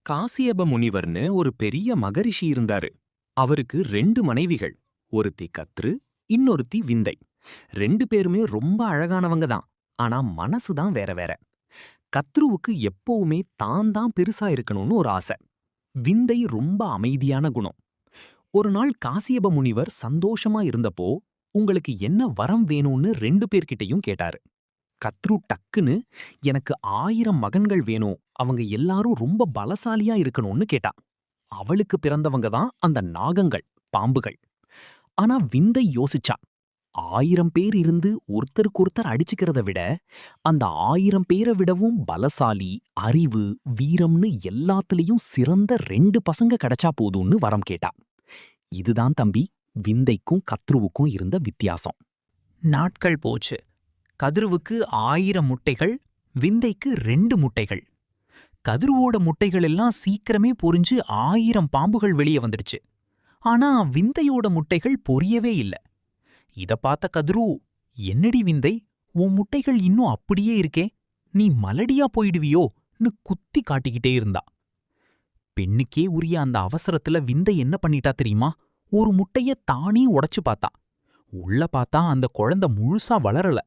காசியப முனிவர்னு ஒரு பெரிய மகரிஷி இருந்தாரு. அவருக்கு 2 மனைவிகள். ஒருத்தி கத்ரு, இன்னொருத்தி விந்தை. 2 பேருமே ரொம்ப அழகானவங்க தான். ஆனா மனசு தான் வேற வேற. கத்ருவுக்கு எப்பவுமே தான் பெருசா இருக்கணும்னு ஒரு ஆசை. விந்தை ரொம்ப அமைதியான குணம். ஒரு நாள் காசியப முனிவர் சந்தோஷமா இருந்தப்போ, உங்களுக்கு என்ன வரம் வேணும்னு 2 பேர்கிட்டயும் கேட்டாரு. கத்ரு டக்குன்னு, எனக்கு 1000 மகன்கள் வேணும், அவங்க எல்லாரும் ரொம்ப பலசாலியா இருக்கணும்னு கேட்டா. அவளுக்கு பிறந்தவங்க தான் அந்த நாகங்கள், பாம்புகள். ஆனா விந்தை யோசிச்சா, 1000 பேர் இருந்து ஒருத்தருக்கொருத்தர் அடிச்சுக்கிறத விட, அந்த 1000 பேரை விடவும் பலசாலி, அறிவு, வீரம்னு எல்லாத்துலயும் சிறந்த 2 பசங்க கிடைச்சா போதும்னு வரம் கேட்டா. இதுதான் தம்பி, விந்தைக்கும் கத்ருவுக்கும் இருந்த வித்தியாசம். நாட்கள் போச்சு. கதிருவுக்கு 1000 முட்டைகள், விந்தைக்கு 2 முட்டைகள். கதிருவோட முட்டைகள் எல்லாம் சீக்கிரமே பொரிஞ்சு 1000 பாம்புகள் வெளியே வந்துடுச்சு. ஆனா விந்தையோட முட்டைகள் பொரியவே இல்ல. இத பார்த்த கதிரு, என்னடி விந்தை, உன் முட்டைகள் இன்னும் அப்படியே இருக்கே, நீ மலடியா போயிடுவியோன்னு குத்தி காட்டிக்கிட்டே இருந்தா. பெண்ணுக்கே உரிய அந்த அவசரத்துல விந்தை என்ன பண்ணிட்டா தெரியுமா? ஒரு முட்டைய தானே உடைச்சு பார்த்தா. உள்ள பார்த்தா அந்த குழந்தை முழுசா வளரல.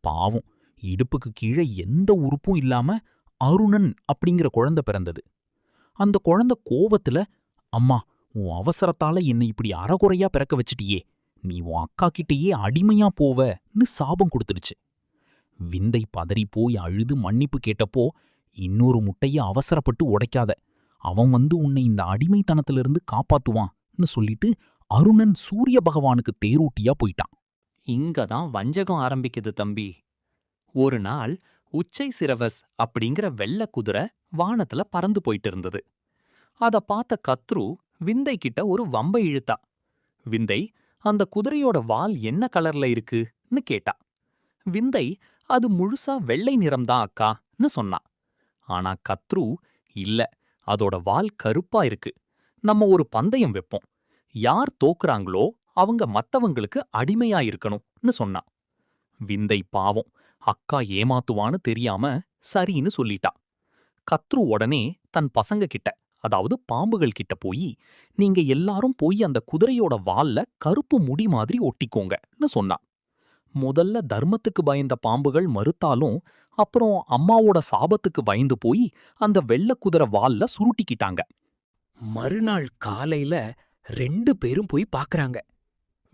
பாவம், இடுப்புக்கு கீழே எந்த உறுப்பும் இல்லாம அருணன் அப்படிங்கிற குழந்தை பிறந்தது. அந்த குழந்தை கோவத்துல, அம்மா, உன் அவசரத்தால என்னை இப்படி அறகுறையா பிறக்க வச்சிட்டியே, நீ உன் அக்கா கிட்டேயே அடிமையா போவன்னு சாபம் கொடுத்துடுச்சு. விந்தை பதறி போய் அழுது மன்னிப்பு கேட்டப்போ, இன்னொரு முட்டைய அவசரப்பட்டு உடைக்காத, அவன் வந்து உன்னை இந்த அடிமைத்தனத்திலிருந்து காப்பாத்துவான்னு சொல்லிட்டு அருணன் சூரிய பகவானுக்கு தேரூட்டியா போயிட்டான். இங்கதான் வஞ்சகம் ஆரம்பிக்குது தம்பி. ஒரு நாள் உச்சை சிரவஸ் அப்படிங்கிற வெள்ளை குதிரை வானத்துல பறந்து போயிட்டு இருந்தது. அத பார்த்த கத்ரு விந்தை கிட்ட ஒரு வம்பை இழுத்தா. விந்தை, அந்த குதிரையோட வால் என்ன கலர்ல இருக்குன்னு கேட்டா. விந்தை, அது முழுசா வெள்ளை நிறம்தான் அக்கான்னு சொன்னா. ஆனா கத்ரு, இல்ல, அதோட வால் கருப்பா இருக்கு. நம்ம ஒரு பந்தயம் வைப்போம். யார் தோக்குறாங்களோ அவங்க மத்தவங்களுக்கு அடிமையா இருக்கணும்னு சொன்னா. விந்தை பாவம், அக்கா ஏமாத்துவான்னு தெரியாம சரின்னு சொல்லிட்டா. கத்ரு உடனே தன் பசங்க கிட்ட, அதாவது பாம்புகள் கிட்ட போய், நீங்க எல்லாரும் போய் அந்த குதிரையோட வால்ல கருப்பு முடி மாதிரி ஒட்டிக்கோங்கன்னு சொன்னா. முதல்ல தர்மத்துக்கு பயந்த பாம்புகள் மறுத்தாலும், அப்புறம் அம்மாவோட சாபத்துக்கு பயந்து போய் அந்த வெள்ளை குதிரை வால்ல சுருட்டிக்கிட்டாங்க. மறுநாள் காலையில 2 பேரும் போய் பாக்குறாங்க.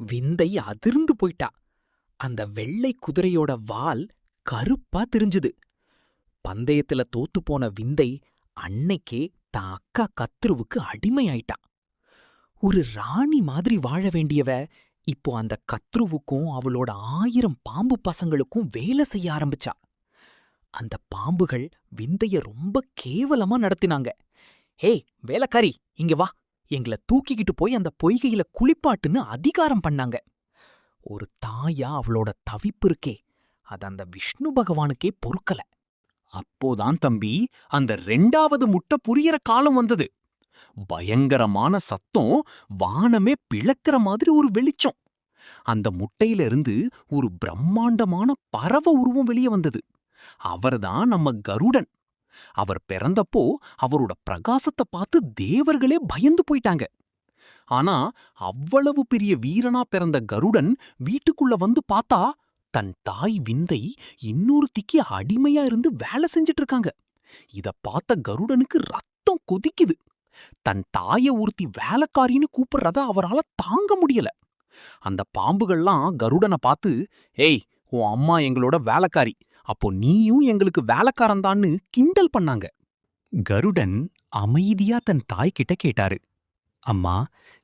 விந்தை அதிர்ந்து போயிட்டா. அந்த வெள்ளை குதிரையோட வால் கருப்பா தெரிஞ்சுது. பந்தயத்துல தோத்துப்போன விந்தை அன்னைக்கே தான் அக்கா கத்ருவுக்கு அடிமையாயிட்டா. ஒரு ராணி மாதிரி வாழ வேண்டியவ இப்போ அந்த கத்ருவுக்கும் அவளோட 1000 பாம்பு பசங்களுக்கும் வேலை செய்ய ஆரம்பிச்சா. அந்த பாம்புகள் விந்தைய ரொம்ப கேவலமா நடத்தினாங்க. ஏய் வேலைக்காரி, இங்க வா, எங்கள தூக்கிக்கிட்டு போய் அந்த பொய்கையில குளிப்பாட்டுன்னு அதிகாரம் பண்ணாங்க. ஒரு தாயா அவளோட தவிப்பு இருக்கே, அது அந்த விஷ்ணு பகவானுக்கே பொறுக்கல. அப்போதான் தம்பி, அந்த 2வது முட்டை புரியற காலம் வந்தது. பயங்கரமான சத்தம், வானமே பிளக்கிற மாதிரி ஒரு வெளிச்சம். அந்த முட்டையில இருந்து ஒரு பிரம்மாண்டமான பறவை உருவம் வெளியே வந்தது. அவர்தான் நம்ம கருடன். அவர் பிறந்தப்போ அவரோட பிரகாசத்தை பார்த்து தேவர்களே பயந்து போயிட்டாங்க. ஆனா அவ்வளவு பெரிய வீரனா பிறந்த கருடன் வீட்டுக்குள்ள வந்து பார்த்தா, தன் தாய் விந்தை இன்னொருத்திக்கு அடிமையா இருந்து வேலை செஞ்சிட்டு இருக்காங்க. இத பார்த்த கருடனுக்கு ரத்தம் கொதிக்குது. தன் தாய ஒருத்தி வேலைக்காரின்னு கூப்பிடுறத அவரால தாங்க முடியல. அந்த பாம்புகள்லாம் கருடனை பார்த்து, ஏய், உன் அம்மா எங்களோட வேலைக்காரி, அப்போ நீயும் எங்களுக்கு வேலைக்காரன்தான்னு கிண்டல் பண்ணாங்க. கருடன் அமைதியா தன் தாய்கிட்ட கேட்டாரு, அம்மா,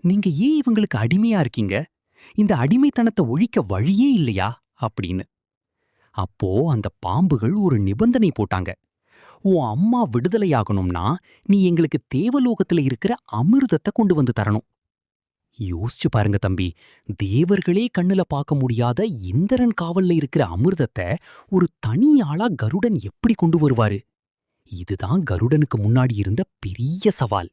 நீங்க ஏன் இவங்களுக்கு அடிமையா இருக்கீங்க? இந்த அடிமைத்தனத்தை ஒழிக்க வழியே இல்லையா அப்படின்னு. அப்போ அந்த பாம்புகள் ஒரு நிபந்தனை போட்டாங்க. உன் அம்மா விடுதலையாகணும்னா நீ எங்களுக்கு தேவலோகத்துல இருக்கிற அமிர்தத்தை கொண்டு வந்து தரணும். யோசிச்சு பாருங்க தம்பி, தேவர்களே கண்ணுல பார்க்க முடியாத இந்திரன் காவல்ல இருக்கிற அமிர்தத்தை ஒரு தனி ஆளா கருடன் எப்படி கொண்டு வருவாரு? இதுதான் கருடனுக்கு முன்னாடி இருந்த பெரிய சவால்.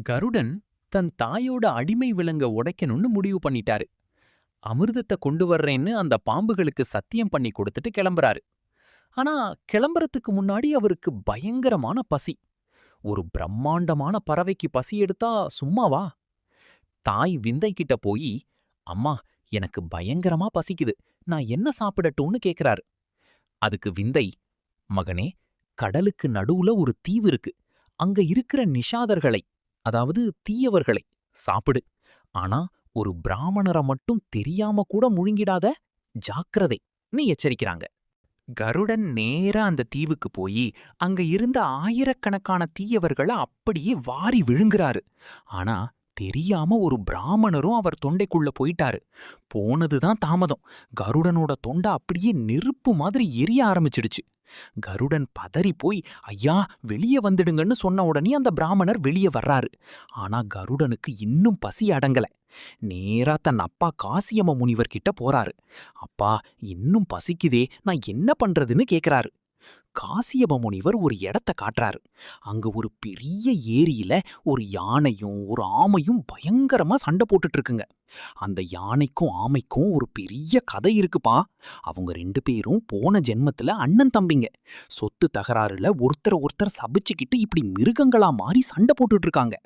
கருடன் தன் தாயோட அடிமை விலங்க உடைக்கணும்னு முடிவு பண்ணிட்டாரு. அமிர்தத்தை கொண்டு வர்றேன்னு அந்த பாம்புகளுக்கு சத்தியம் பண்ணி கொடுத்துட்டு கிளம்புறாரு. ஆனா கிளம்புறதுக்கு முன்னாடி அவருக்கு பயங்கரமான பசி. ஒரு பிரம்மாண்டமான பறவைக்கு பசி எடுத்தா சும்மாவா? தாய் விந்தை கிட்ட போய், அம்மா, எனக்கு பயங்கரமா பசிக்குது, நான் என்ன சாப்பிடட்டும்னு கேக்குறாரு. அதுக்கு விந்தை, மகனே, கடலுக்கு நடுவுல ஒரு தீவு இருக்கு, அங்க இருக்கிற நிஷாதர்களை, அதாவது தீயவர்களை சாப்பிடு. ஆனா ஒரு பிராமணர மட்டும் தெரியாம கூட முழுங்கிடாத, ஜாக்கிரதை நீ எச்சரிக்கிறாங்க. கருடன் நேரா அந்த தீவுக்கு போய் அங்க இருந்த ஆயிரக்கணக்கான தீயவர்கள அப்படியே வாரி விழுங்குறாரு. ஆனா தெரியாம ஒரு பிராமணரும் அவர் தொண்டைக்குள்ள போயிட்டாரு. போனதுதான் தாமதம். கருடனோட தொண்டை அப்படியே நெருப்பு மாதிரி எரிய ஆரம்பிச்சிடுச்சு. கருடன் பதறி போய், ஐயா, வெளியே வந்துடுங்கன்னு சொன்ன உடனே அந்த பிராமணர் வெளியே வர்றாரு. ஆனா கருடனுக்கு இன்னும் பசி அடங்கல. நேரா தன் அப்பா காசியம முனிவர் கிட்ட போறாரு. அப்பா, இன்னும் பசிக்குதே, நான் என்ன பண்றதுன்னு கேக்குறாரு. காசியப முனிவர் ஒரு இடத்த காட்டுறாரு. அங்க ஒரு பெரிய ஏரியில ஒரு யானையும் ஒரு ஆமையும் பயங்கரமா சண்டை போட்டுட்டு இருக்குங்க. அந்த யானைக்கும் ஆமைக்கும் ஒரு பெரிய கதை இருக்குப்பா. அவங்க 2 பேரும் போன ஜென்மத்துல அண்ணன் தம்பிங்க. சொத்து தகராறுல ஒருத்தர் சபிச்சுக்கிட்டு இப்படி மிருகங்களா மாறி சண்டை போட்டுட்டு இருக்காங்க.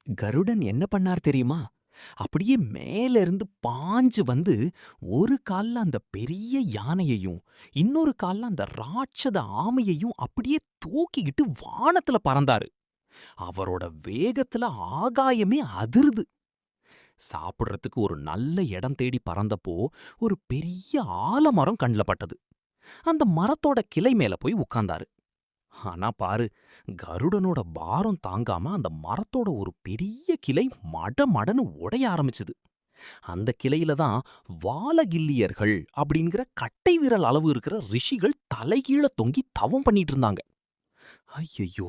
கருடன் என்ன பண்ணார் தெரியுமா? அப்படியே மேல இருந்து பாஞ்சு வந்து ஒரு கால்ல அந்த பெரிய யானையையும் இன்னொரு கால்ல அந்த ராட்சத ஆமையையும் அப்படியே தூக்கிக்கிட்டு வானத்துல பறந்தாரு. அவரோட வேகத்துல ஆகாயமே அதிருது. சாப்பிடுறதுக்கு ஒரு நல்ல இடம் தேடி பறந்தப்போ ஒரு பெரிய ஆலமரம் கண்ல பட்டது. அந்த மரத்தோட கிளை மேல போய் உட்கார்ந்தாரு. ஆனா பாரு, கருடனோட பாரம் தாங்காம அந்த மரத்தோட ஒரு பெரிய கிளை மடமடன்னு உடைய ஆரம்பிச்சுது. அந்த கிளையில தான் வாலகில்லியர்கள் அப்படிங்கிற கட்டை விரல் அளவு இருக்கிற ரிஷிகள் தலைகீழ தொங்கி தவம் பண்ணிட்டு இருந்தாங்க. ஐயையோ,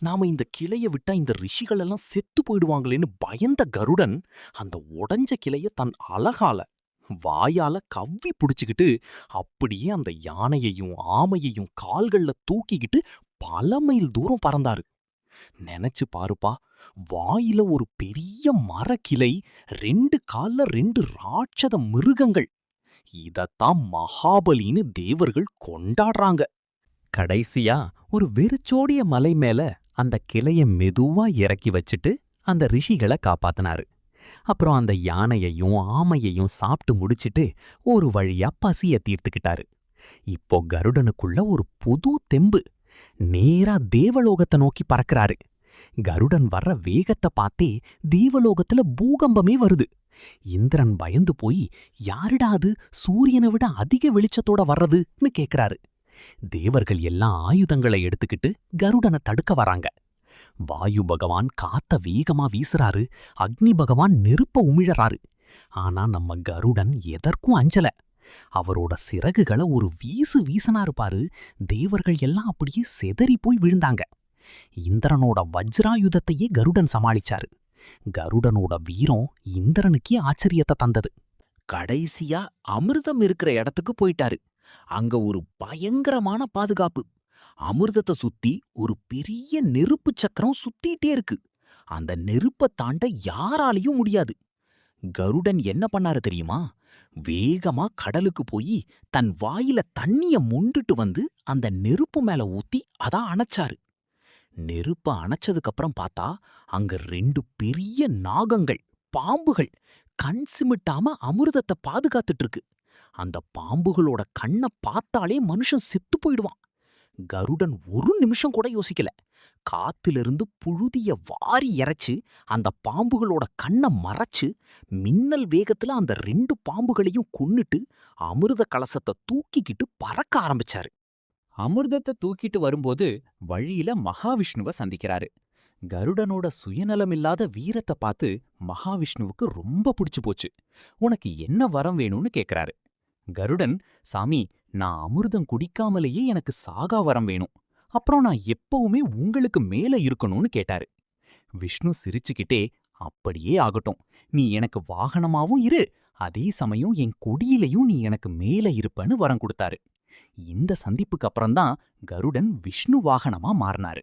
நாம இந்த கிளைய விட்டா இந்த ரிஷிகள் எல்லாம் செத்து போயிடுவாங்களேன்னு பயந்த கருடன் அந்த உடைஞ்ச கிளைய தன் அலகால வாயால கவ்வி புடிச்சுக்கிட்டு அப்படியே அந்த யானையையும் ஆமையையும் கால்கள்ல தூக்கிக்கிட்டு பல மைல் தூரம் பறந்தாரு. நினைச்சு பாருப்பா, வாயில ஒரு பெரிய மரக்கிளை, 2 கால்ல 2 ராட்சத மிருகங்கள். இதத்தான் மகாபலின்னு தேவர்கள் கொண்டாடுறாங்க. கடைசியா ஒரு வெறிச்சோடிய மலை மேல அந்த கிளைய மெதுவா இறக்கி வச்சுட்டு அந்த ரிஷிகளை காப்பாத்தினாரு. அப்புறம் அந்த யானையையும் ஆமையையும் சாப்பிட்டு முடிச்சிட்டு ஒரு வழியா பசிய தீர்த்துக்கிட்டாரு. இப்போ கருடனுக்குள்ள ஒரு புது தெம்பு. நேரா தேவலோகத்தை நோக்கி பறக்கறாரு. கருடன் வர்ற வேகத்தை பார்த்தே தேவலோகத்துல பூகம்பமே வருது. இந்திரன் பயந்து போய், யாருடா அது சூரியனை விட அதிக வெளிச்சத்தோட வர்றதுன்னு கேக்குறாரு. தேவர்கள் எல்லாம் ஆயுதங்களை எடுத்துக்கிட்டு கருடனை தடுக்க வராங்க. வாயு பகவான் காத்த வேகமா வீசுறாரு. அக்னி பகவான் நெருப்ப உமிழறாரு. ஆனா நம்ம கருடன் எதற்கும் அஞ்சல. அவரோட சிறகுகளை ஒரு வீசு வீசினாரு பாரு, தேவர்கள் எல்லாம் அப்படியே செதறி போய் விழுந்தாங்க. இந்திரனோட வஜ்ராயுதத்தையே கருடன் சமாளிச்சாரு. கருடனோட வீரம் இந்திரனுக்கே ஆச்சரியத்தை தந்தது. கடைசியா அமிர்தம் இருக்கிற இடத்துக்கு போயிட்டாரு. அங்க ஒரு பயங்கரமான பாதுகாப்பு. அமிர்தத்தை சுத்தி ஒரு பெரிய நெருப்பு சக்கரம் சுத்திட்டே இருக்கு. அந்த நெருப்ப தாண்ட யாராலையும் முடியாது. கருடன் என்ன பண்ணாரு தெரியுமா? வேகமா கடலுக்கு போய் தன் வாயில தண்ணிய மொண்டுட்டு வந்து அந்த நெருப்பு மேல ஊத்தி அதா அணைச்சாரு. நெருப்ப அணைச்சதுக்கு அப்புறம் பார்த்தா அங்க 2 பெரிய நாகங்கள், பாம்புகள் கண் சிமிட்டாம அமிர்தத்தை பாதுகாத்துட்டு இருக்கு. அந்த பாம்புகளோட கண்ணை பார்த்தாலே மனுஷன் செத்து போயிடுவான். கருடன் ஒரு நிமிஷம் கூட யோசிக்கல. காத்திலிருந்து புழுதிய வாரி இறைச்சு அந்த பாம்புகளோட கண்ணை மறைச்சு மின்னல் வேகத்துல அந்த 2 பாம்புகளையும் கொன்னுட்டு அமிர்த கலசத்தை தூக்கிக்கிட்டு பறக்க ஆரம்பிச்சாரு. அமிர்தத்தை தூக்கிட்டு வரும்போது வழியில மகாவிஷ்ணுவ சந்திக்கிறாரு. கருடனோட சுயநலமில்லாத வீரத்தை பார்த்து மகாவிஷ்ணுவுக்கு ரொம்ப பிடிச்சு போச்சு. உனக்கு என்ன வரம் வேணும்னு கேக்குறாரு. கருடன், சாமி, நான் அமிர்தம் குடிக்காமலேயே எனக்கு சாகா வரம் வேணும். அப்புறம் நான் எப்பவுமே உங்களுக்கு மேல இருக்கணும்னு கேட்டாரு. விஷ்ணு சிரிச்சுக்கிட்டே, அப்படியே ஆகட்டும், நீ எனக்கு வாகனமாவும் இரு, அதே சமயம் என் கொடியிலையும் நீ எனக்கு மேல இருப்பன்னு வரம் கொடுத்தாரு. இந்த சந்திப்புக்கு அப்புறம்தான் கருடன் விஷ்ணு வாகனமா மாறினாரு.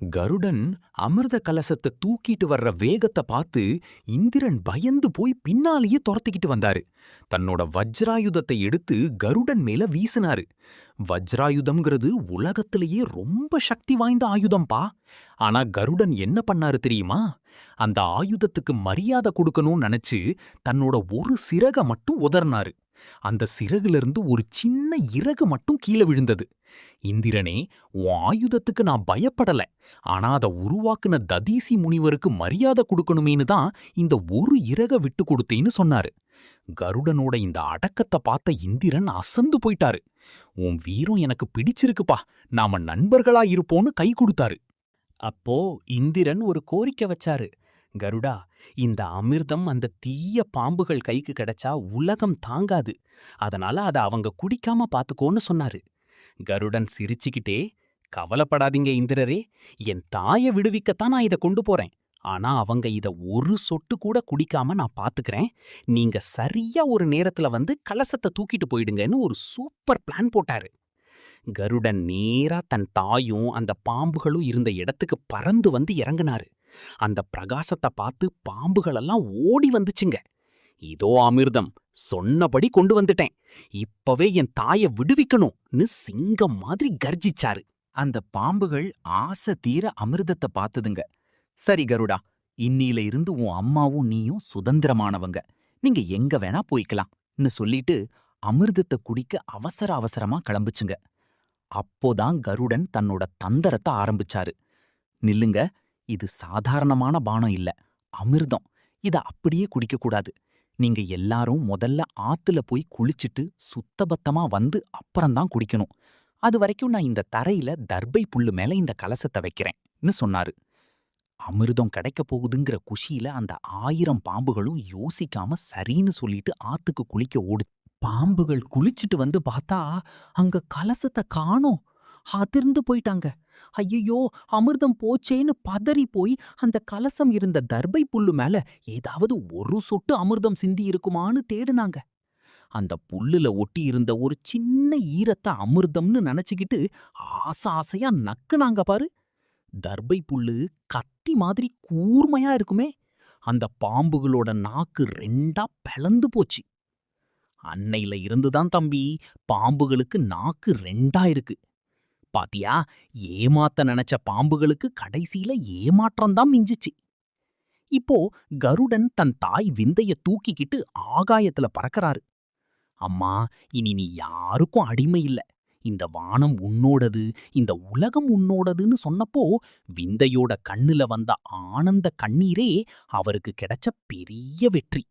கருடன் அமிர்த கலசத்தை தூக்கிட்டு வர்ற வேகத்தை பார்த்து இந்திரன் பயந்து போய் பின்னாலேயே துரத்திக்கிட்டு வந்தாரு. தன்னோட வஜ்ராயுதத்தை எடுத்து கருடன் மேல வீசினாரு. வஜ்ராயுதம்ங்கிறது உலகத்திலேயே ரொம்ப சக்தி வாய்ந்த ஆயுதம்பா. ஆனா கருடன் என்ன பண்ணாரு தெரியுமா? அந்த ஆயுதத்துக்கு மரியாதை கொடுக்கணும்னு நினைச்சு தன்னோட ஒரு சிறக மட்டும் உதர்னாரு. அந்த சிறகுல ஒரு சின்ன இறகு மட்டும் கீழே விழுந்தது. இந்திரனே, உன் ஆயுதத்துக்கு நான் பயப்படல. ஆனா அத உருவாக்குன ததீசி முனிவருக்கு மரியாதை கொடுக்கணுமேனு தான் இந்த ஒரு இறக விட்டு கொடுத்தேன்னு சொன்னாரு. கருடனோட இந்த அடக்கத்தை பார்த்த இந்திரன் அசந்து போயிட்டாரு. உன் வீரம் எனக்கு பிடிச்சிருக்குப்பா, நாம நண்பர்களா இருப்போன்னு கை கொடுத்தாரு. அப்போ இந்திரன் ஒரு கோரிக்கை வச்சாரு. கருடா, இந்த அமிர்தம் அந்த தீய பாம்புகள் கைக்கு கிடைச்சா உலகம் தாங்காது. அதனால அத அவங்க குடிக்காம பாத்துக்கோன்னு சொன்னாரு. கருடன் சிரிச்சுக்கிட்டே, கவலைப்படாதீங்க இந்திரரே, என் தாயை விடுவிக்கத்தான் நான் இத கொண்டு போறேன். ஆனா அவங்க இத ஒரு சொட்டு கூட குடிக்காம நான் பாத்துக்கிறேன். நீங்க சரியா ஒரு நேரத்துல வந்து கலசத்தை தூக்கிட்டு போயிடுங்கன்னு ஒரு சூப்பர் பிளான் போட்டாரு. கருடன் நேரா தன் தாயும் அந்த பாம்புகளும் இருந்த இடத்துக்கு பறந்து வந்து இறங்குனாரு. அந்த பிரகாசத்தை பார்த்து பாம்புகளெல்லாம் ஓடி வந்துச்சுங்க. இதோ அமிர்தம், சொன்னபடி கொண்டு வந்துட்டேன். இப்பவே என் தாயை விடுவிக்கணும்னு சிங்கம் மாதிரி கர்ஜிச்சாரு. அந்த பாம்புகள் ஆசை தீர அமிர்தத்தை பார்த்ததுங்க. சரி கருடா, இன்னில இருந்து உன் அம்மாவும் நீயும் சுதந்திரமானவங்க. நீங்க எங்க வேணா போய்க்கலாம்னு சொல்லிட்டு அமிர்தத்தை குடிக்க அவசர அவசரமா கிளம்புச்சுங்க. அப்போதான் கருடன் தன்னோட தந்தரத்தை ஆரம்பிச்சாரு. நில்லுங்க, இது சாதாரணமான பானம் இல்ல, அமிர்தம். இத அப்படியே குடிக்க கூடாது. நீங்க எல்லாரும் முதல்ல ஆத்துல போய் குளிச்சிட்டு சுத்தபத்தமா வந்து அப்புறம்தான் குடிக்கணும். அது வரைக்கும் நான் இந்த தரையில தர்பை புல்லு மேல இந்த கலசத்தை வைக்கிறேன்னு சொன்னாரு. அமிர்தம் கிடைக்க போகுதுங்கிற குஷியில அந்த 1000 பாம்புகளும் யோசிக்காம சரின்னு சொல்லிட்டு ஆத்துக்கு குளிக்க ஓடு. பாம்புகள் குளிச்சிட்டு வந்து பார்த்தா அங்க கலசத்தை காணோம். அதிர்ந்து போயிட்டாங்க. ஐயையோ, அமிர்தம் போச்சேன்னு பதறி போய் அந்த கலசம் இருந்த தர்பை புல்லு மேல ஏதாவது ஒரு சொட்டு அமிர்தம் சிந்தி இருக்குமான்னு தேடுனாங்க. அந்த புல்லுல ஒட்டி இருந்த ஒரு சின்ன ஈரத்தை அமிர்தம்னு நினைச்சுக்கிட்டு ஆசை ஆசையா நக்குனாங்க பாரு. தர்பை புல்லு கத்தி மாதிரி கூர்மையா இருக்குமே. அந்த பாம்புகளோட நாக்கு 2ஆ பிளந்து போச்சு. அன்னையில இருந்துதான் தம்பி பாம்புகளுக்கு நாக்கு 2ஆ இருக்கு. பாத்தியா, ஏமாத்த நினைச்ச பாம்புகளுக்கு கடைசியில ஏமாற்றம்தான் மிஞ்சிச்சு. இப்போ கருடன் தன் தாய் விந்தைய தூக்கிக்கிட்டு ஆகாயத்துல பறக்கறாரு. அம்மா, இனி நீ யாருக்கும் அடிமை இல்ல. இந்த வானம் உன்னோடது, இந்த உலகம் உன்னோடதுன்னு சொன்னப்போ விந்தையோட கண்ணுல வந்த ஆனந்த கண்ணீரே அவருக்கு கிடைச்ச பெரிய வெற்றி.